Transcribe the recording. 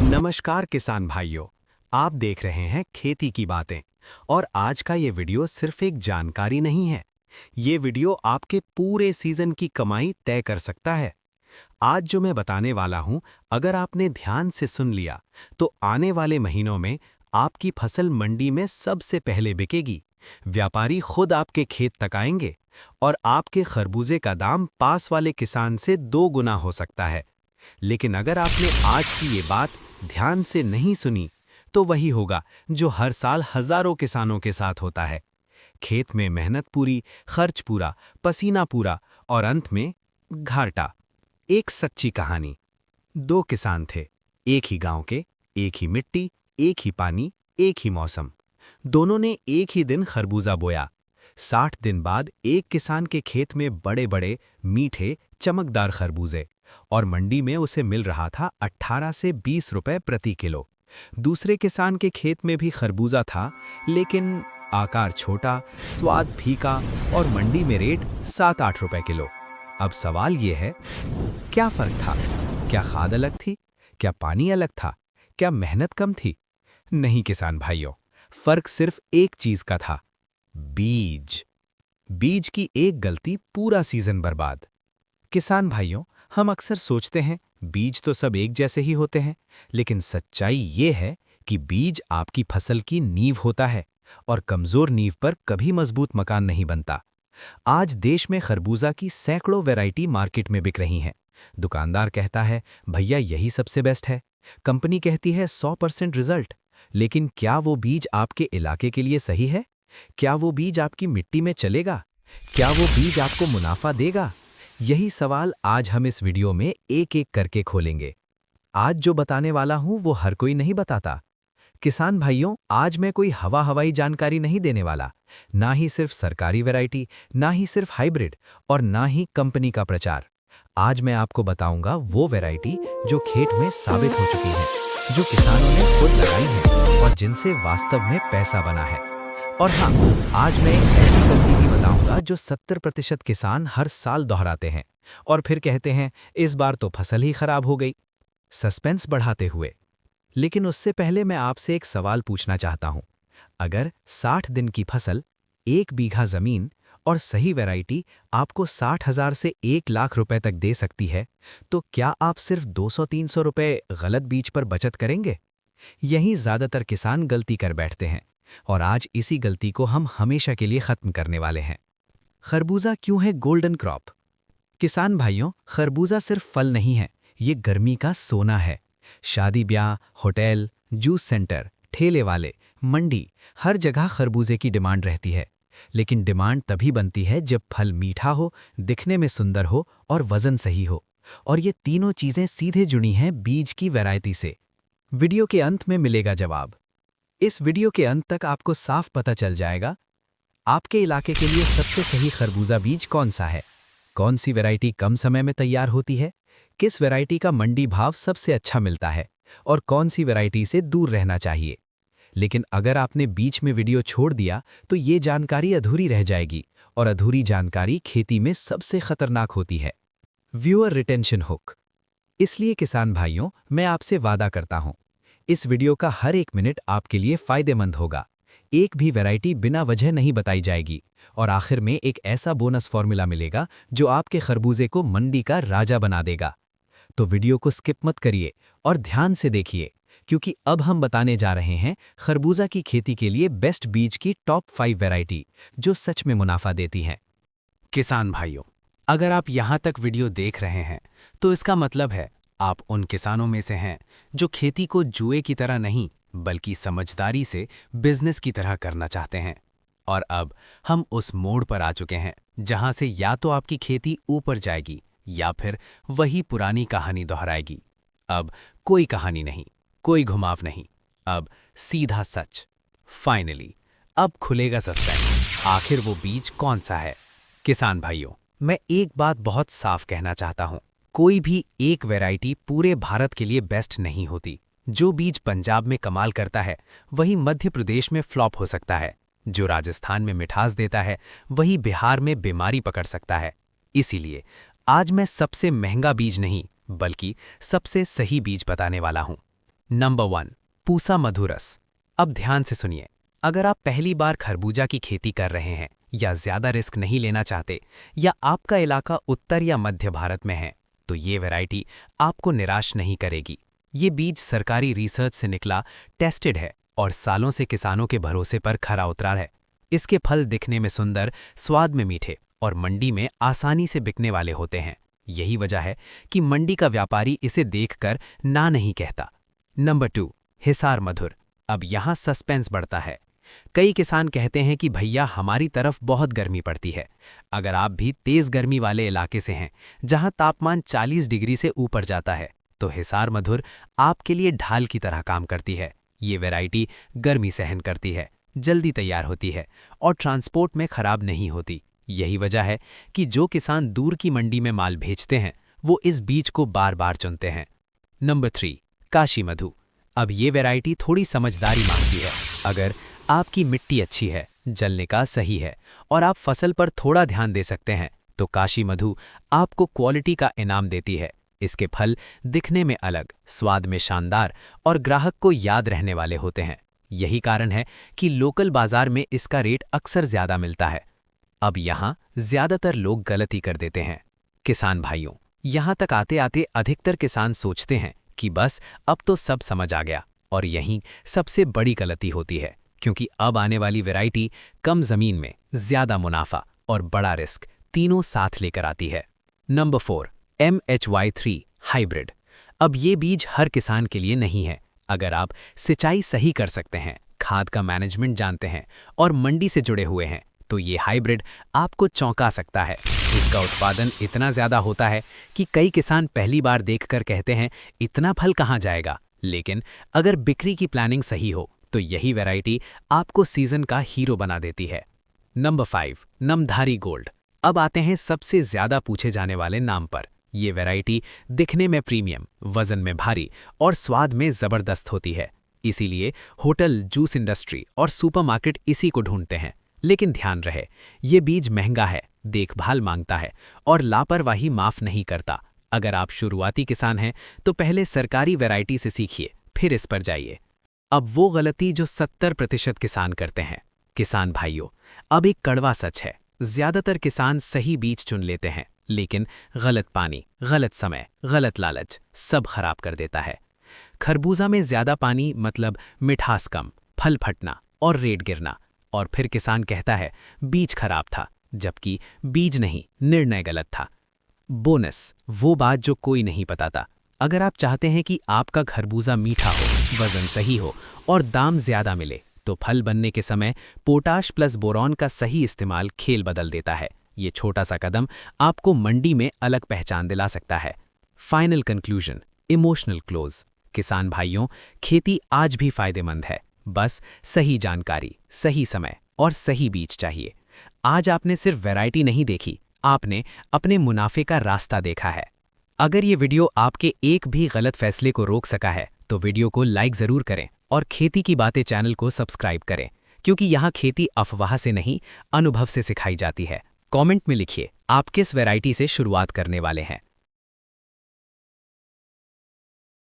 नमस्कार किसान भाइयों, आप देख रहे हैं खेती की बातें। और आज का ये वीडियो सिर्फ एक जानकारी नहीं है। ये वीडियो आपके पूरे सीजन की कमाई तय कर सकता है। आज जो मैं बताने वाला हूं, अगर आपने ध्यान से सुन लिया तो आने वाले महीनों में आपकी फसल मंडी में सबसे पहले बिकेगी। व्यापारी खुद आपके खेत तक आएंगे और आपके खरबूजे का दाम पास वाले किसान से 2 गुना हो सकता है। लेकिन अगर आपने आज की ये बात ध्यान से नहीं सुनी, तो वही होगा जो हर साल हजारों किसानों के साथ होता है। खेत में मेहनत पूरी, खर्च पूरा, पसीना पूरा और अंत में घाटा। एक सच्ची कहानी। 2 किसान थे, एक ही गांव के, एक ही मिट्टी, एक ही पानी, एक ही मौसम। दोनों ने एक ही दिन खरबूजा बोया। 60 दिन बाद एक किसान के खेत में बड़े-बड़े, मीठे, चमकदार खरबूजे, और मंडी में उसे मिल रहा था 18 से 20 रुपए प्रति किलो। दूसरे किसान के खेत में भी खरबूजा था, लेकिन आकार छोटा, स्वाद फीका और मंडी में रेट 7-8 रुपए किलो। अब सवाल ये है, क्या फर्क था? क्या खाद अलग थी? क्या पानी अलग था? क्या मेहनत कम थी? नहीं किसान भाइयों, फर्क सिर्फ एक चीज का था, बीज। बीज की एक गलती पूरा सीजन बर्बाद। किसान भाइयों, हम अक्सर सोचते हैं बीज तो सब एक जैसे ही होते हैं, लेकिन सच्चाई ये है कि बीज आपकी फसल की नींव होता है और कमजोर नींव पर कभी मजबूत मकान नहीं बनता। आज देश में खरबूजा की सैकड़ों वैरायटी मार्केट में बिक रही हैं। दुकानदार कहता है भैया यही सबसे बेस्ट है, कंपनी कहती है 100% रिजल्ट। लेकिन क्या वो बीज आपके इलाके के लिए सही है? क्या वो बीज आपकी मिट्टी में चलेगा? क्या वो बीज आपको मुनाफा देगा? यही सवाल आज हम इस वीडियो में एक-एक करके खोलेंगे। आज जो बताने वाला हूं वो हर कोई नहीं बताता। किसान भाइयों, आज मैं कोई हवाई जानकारी नहीं देने वाला। ना ही सिर्फ सरकारी वैरायटी, ना ही सिर्फ हाइब्रिड और ना ही कंपनी का प्रचार। आज मैं आपको बताऊंगा वो वैरायटी जो खेत में साबित हो चुकी है, जो किसानों ने खुद लगाई है और जिनसे वास्तव में पैसा बना है। और हाँ, आज मैं एक ऐसी गलती भी बताऊंगा जो 70% किसान हर साल दोहराते हैं और फिर कहते हैं इस बार तो फसल ही खराब हो गई, सस्पेंस बढ़ाते हुए। लेकिन उससे पहले मैं आपसे एक सवाल पूछना चाहता हूं। अगर 60 दिन की फसल, 1 बीघा जमीन और सही वैरायटी आपको 60,000 से 1 लाख रुपए तक दे सकती है, तो क्या आप सिर्फ 200-300 रुपए गलत बीज पर बचत करेंगे? यही ज्यादातर किसान गलती कर बैठते हैं और आज इसी गलती को हम हमेशा के लिए खत्म करने वाले हैं। खरबूजा क्यों है गोल्डन क्रॉप? किसान भाइयों, खरबूजा सिर्फ फल नहीं है, ये गर्मी का सोना है। शादी ब्याह, होटल, जूस सेंटर, ठेले वाले, मंडी, हर जगह खरबूजे की डिमांड रहती है। लेकिन डिमांड तभी बनती है जब फल मीठा हो, दिखने में सुंदर हो और वजन सही हो। और ये तीनों चीजें सीधे जुड़ी हैं बीज की वैरायटी से। वीडियो के अंत में मिलेगा जवाब। इस वीडियो के अंत तक आपको साफ पता चल जाएगा आपके इलाके के लिए सबसे सही खरबूजा बीज कौन सा है, कौन सी वैरायटी कम समय में तैयार होती है, किस वैरायटी का मंडी भाव सबसे अच्छा मिलता है और कौन सी वैरायटी से दूर रहना चाहिए। लेकिन अगर आपने बीच में वीडियो छोड़ दिया तो ये जानकारी अधूरी रह जाएगी, और अधूरी जानकारी खेती में सबसे खतरनाक होती है। Viewer retention hook. इसलिए किसान भाइयों, मैं आपसे वादा करता हूं, इस वीडियो का हर एक मिनट आपके लिए फायदेमंद होगा। एक भी वैरायटी बिना वजह नहीं बताई जाएगी और आखिर में एक ऐसा बोनस फॉर्मूला मिलेगा जो आपके खरबूजे को मंडी का राजा बना देगा। तो वीडियो को स्किप मत करिए और ध्यान से देखिए, क्योंकि अब हम बताने जा रहे हैं खरबूजा की खेती के लिए बेस्ट बीज की टॉप 5 वैरायटी जो सच में मुनाफा देती हैं। किसान भाइयों, अगर आप यहाँ तक वीडियो देख रहे हैं तो इसका मतलब है आप उन किसानों में से हैं जो खेती को जुए की तरह नहीं बल्कि समझदारी से बिजनेस की तरह करना चाहते हैं। और अब हम उस मोड़ पर आ चुके हैं जहां से या तो आपकी खेती ऊपर जाएगी या फिर वही पुरानी कहानी दोहराएगी। अब कोई कहानी नहीं, कोई घुमाव नहीं, अब सीधा सच। फाइनली अब खुलेगा सस्पेंस, आखिर वो बीज कौन सा है। किसान भाइयों, मैं एक बात बहुत साफ कहना चाहता हूं, कोई भी एक वैरायटी पूरे भारत के लिए बेस्ट नहीं होती। जो बीज पंजाब में कमाल करता है वही मध्य प्रदेश में फ्लॉप हो सकता है, जो राजस्थान में मिठास देता है वही बिहार में बीमारी पकड़ सकता है। इसीलिए आज मैं सबसे महंगा बीज नहीं बल्कि सबसे सही बीज बताने वाला हूं। नंबर 1, पूसा मधुरस। अब ध्यान से सुनिए, अगर आप पहली बार खरबूजा की खेती कर रहे हैं या ज्यादा रिस्क नहीं लेना चाहते या आपका इलाका उत्तर या मध्य भारत में है, तो ये वैरायटी आपको निराश नहीं करेगी। ये बीज सरकारी रिसर्च से निकला, टेस्टेड है और सालों से किसानों के भरोसे पर खरा उतरा है। इसके फल दिखने में सुंदर, स्वाद में मीठे और मंडी में आसानी से बिकने वाले होते हैं। यही वजह है कि मंडी का व्यापारी इसे देखकर ना नहीं कहता। नंबर 2, हिसार मधुर। अब यहाँ सस्पेंस बढ़ता है। कई किसान कहते हैं कि भैया हमारी तरफ बहुत गर्मी पड़ती है। अगर आप भी तेज गर्मी वाले इलाके से हैं, जहां तापमान 40 डिग्री से ऊपर जाता है, तो हिसार मधुर आपके लिए ढाल की तरह काम करती है। ये वैरायटी गर्मी सहन करती है, जल्दी तैयार होती है और ट्रांसपोर्ट में खराब नहीं होती। यही वजह है कि जो किसान दूर की मंडी में माल भेजते हैं, वो इस बीज को बार बार चुनते हैं। नंबर 3, काशी मधु। अब ये वैरायटी थोड़ी समझदारी मांगती है। अगर आपकी मिट्टी अच्छी है, जल निकास सही है और आप फसल पर थोड़ा ध्यान दे सकते हैं, तो काशी मधु आपको क्वालिटी का इनाम देती है। इसके फल दिखने में अलग, स्वाद में शानदार और ग्राहक को याद रहने वाले होते हैं। यही कारण है कि लोकल बाजार में इसका रेट अक्सर ज्यादा मिलता है। अब यहाँ ज्यादातर लोग गलती कर देते हैं। किसान भाइयों, यहाँ तक आते आते अधिकतर किसान सोचते हैं कि बस अब तो सब समझ आ गया, और यहीं सबसे बड़ी गलती होती है, क्योंकि अब आने वाली वैरायटी कम जमीन में ज्यादा मुनाफा और बड़ा रिस्क तीनों साथ लेकर आती है। Number 4, MHY3 hybrid. अब ये बीज हर किसान के लिए नहीं है। अगर आप सिंचाई सही कर सकते हैं, खाद का मैनेजमेंट जानते हैं और मंडी से जुड़े हुए हैं, तो ये हाइब्रिड आपको चौंका सकता है। इसका उत्पादन इतना ज्यादा होता है कि कई किसान पहली बार देखकर कहते हैं, इतना फल कहाँ जाएगा। लेकिन अगर बिक्री की प्लानिंग सही हो, तो यही वैरायटी आपको सीजन का हीरो बना देती है। Number 5, Namdhari Gold. अब आते हैं सबसे ज्यादा पूछे जाने वाले नाम पर। ये वैरायटी दिखने में प्रीमियम, वजन में भारी और स्वाद में जबरदस्त होती है। इसीलिए होटल, जूस इंडस्ट्री और सुपरमार्केट इसी को ढूंढते हैं। लेकिन ध्यान रहे, ये बीज महंगा है, देखभाल मांगता है और लापरवाही माफ नहीं करता। अगर आप शुरुआती किसान हैं, तो पहले सरकारी वैरायटी से सीखिए, फिर इस पर जाइए। अब वो गलती जो 70% किसान करते हैं। किसान भाइयों, अब एक कड़वा सच है, ज्यादातर किसान सही बीज चुन लेते हैं, लेकिन गलत पानी, गलत समय, गलत लालच सब खराब कर देता है। खरबूजा में ज्यादा पानी मतलब मिठास कम, फल फटना और रेट गिरना, और फिर किसान कहता है बीज खराब था, जबकि बीज नहीं, निर्णय गलत था। बोनस, वो बात जो कोई नहीं बताता। अगर आप चाहते हैं कि आपका खरबूजा मीठा हो, वजन सही हो और दाम ज्यादा मिले, तो फल बनने के समय पोटाश प्लस बोरॉन का सही इस्तेमाल खेल बदल देता है। ये छोटा सा कदम आपको मंडी में अलग पहचान दिला सकता है। Final conclusion, emotional close. किसान भाइयों, खेती आज भी फायदेमंद है, बस सही जानकारी, सही समय और सही बीज चाहिए। आज आपने सिर्फ वैरायटी नहीं देखी, आपने अपने मुनाफे का रास्ता देखा है। अगर ये वीडियो आपके एक भी गलत फैसले को रोक सका है, तो वीडियो को लाइक जरूर करें और खेती की बातें चैनल को सब्सक्राइब करें, क्योंकि यहाँ खेती अफवाह से नहीं, अनुभव से सिखाई जाती है। कमेंट में लिखिए आप किस वैरायटी से शुरुआत करने वाले हैं।